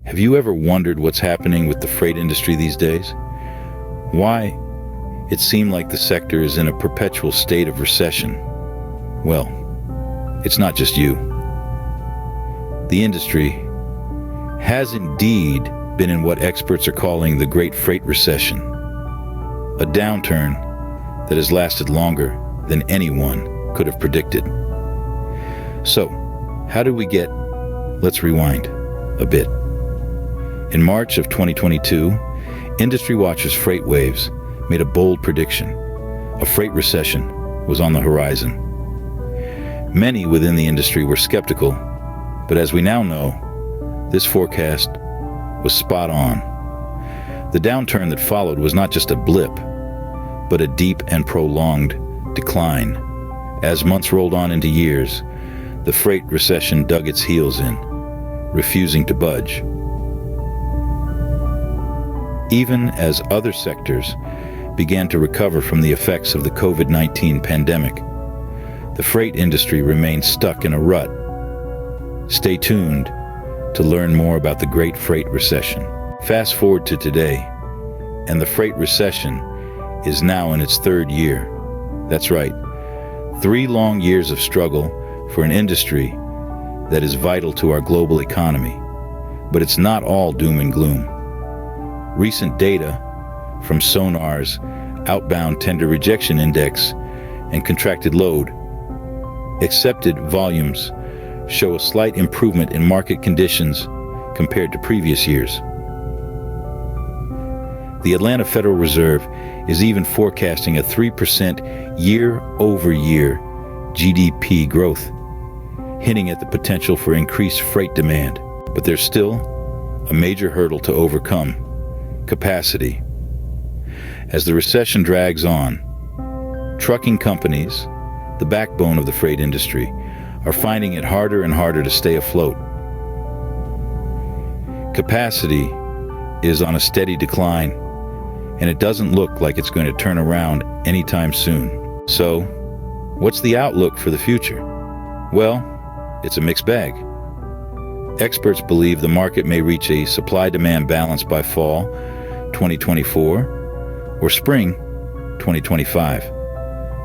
Have you ever wondered what's happening with the freight industry these days? Why it seems like the sector is in a perpetual state of recession? Well, it's not just you. The industry has indeed been in what experts are calling the Great Freight Recession, a downturn that has lasted longer than anyone could have predicted. So, how did we get? Let's rewind a bit. In March of 2022, industry watchers FreightWaves made a bold prediction. A freight recession was on the horizon. Many within the industry were skeptical, but as we now know, this forecast was spot on. The downturn that followed was not just a blip, but a deep and prolonged decline. As months rolled on into years, the freight recession dug its heels in, refusing to budge. Even as other sectors began to recover from the effects of the COVID-19 pandemic, the freight industry remained stuck in a rut. Stay tuned to learn more about the Great Freight Recession. Fast forward to today, and the freight recession is now in its third year. That's right, 3 long years of struggle for an industry that is vital to our global economy. But it's not all doom and gloom. Recent data from Sonar's Outbound Tender Rejection Index and contracted load accepted volumes show a slight improvement in market conditions compared to previous years. The Atlanta Federal Reserve is even forecasting a 3% year-over-year GDP growth, hinting at the potential for increased freight demand. But there's still a major hurdle to overcome: capacity. As the recession drags on, trucking companies, the backbone of the freight industry, are finding it harder and harder to stay afloat. Capacity is on a steady decline, and it doesn't look like it's going to turn around anytime soon. So, what's the outlook for the future? Well, it's a mixed bag. Experts believe the market may reach a supply-demand balance by fall 2024 or spring 2025.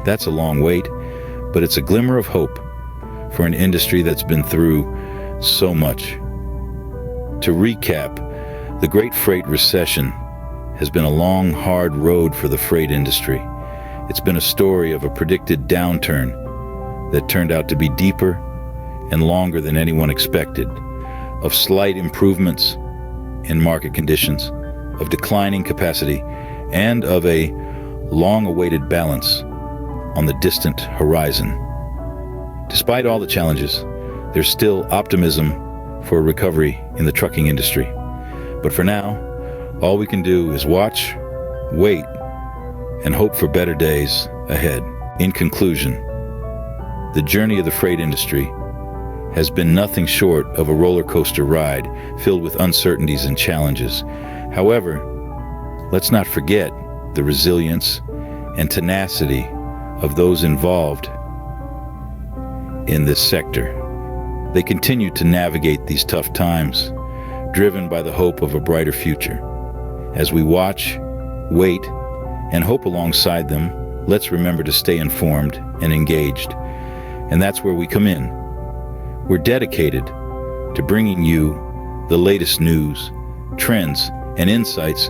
That's a long wait, but it's a glimmer of hope for an industry that's been through so much. To recap, the Great Freight Recession has been a long, hard road for the freight industry. It's been a story of a predicted downturn that turned out to be deeper and longer than anyone expected, of slight improvements in market conditions, of declining capacity, and of a long-awaited balance on the distant horizon. Despite all the challenges, there's still optimism for a recovery in the trucking industry. But for now, all we can do is watch, wait, and hope for better days ahead. In conclusion, the journey of the freight industry has been nothing short of a roller coaster ride filled with uncertainties and challenges. However, let's not forget the resilience and tenacity of those involved in this sector. They continue to navigate these tough times, driven by the hope of a brighter future. As we watch, wait, and hope alongside them, let's remember to stay informed and engaged. And that's where we come in. We're dedicated to bringing you the latest news, trends, and insights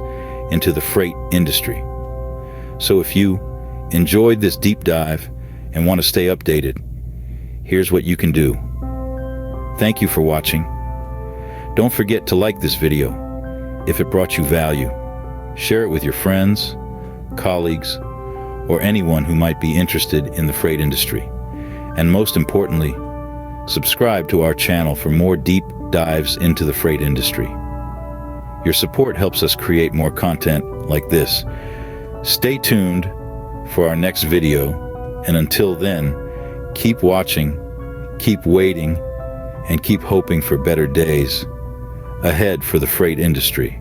into the freight industry. So if you enjoyed this deep dive and want to stay updated, here's what you can do. Thank you for watching. Don't forget to like this video if it brought you value. Share it with your friends, colleagues, or anyone who might be interested in the freight industry. And most importantly, subscribe to our channel for more deep dives into the freight industry. Your support helps us create more content like this. Stay tuned for our next video, and until then, keep watching, keep waiting, and keep hoping for better days ahead for the freight industry.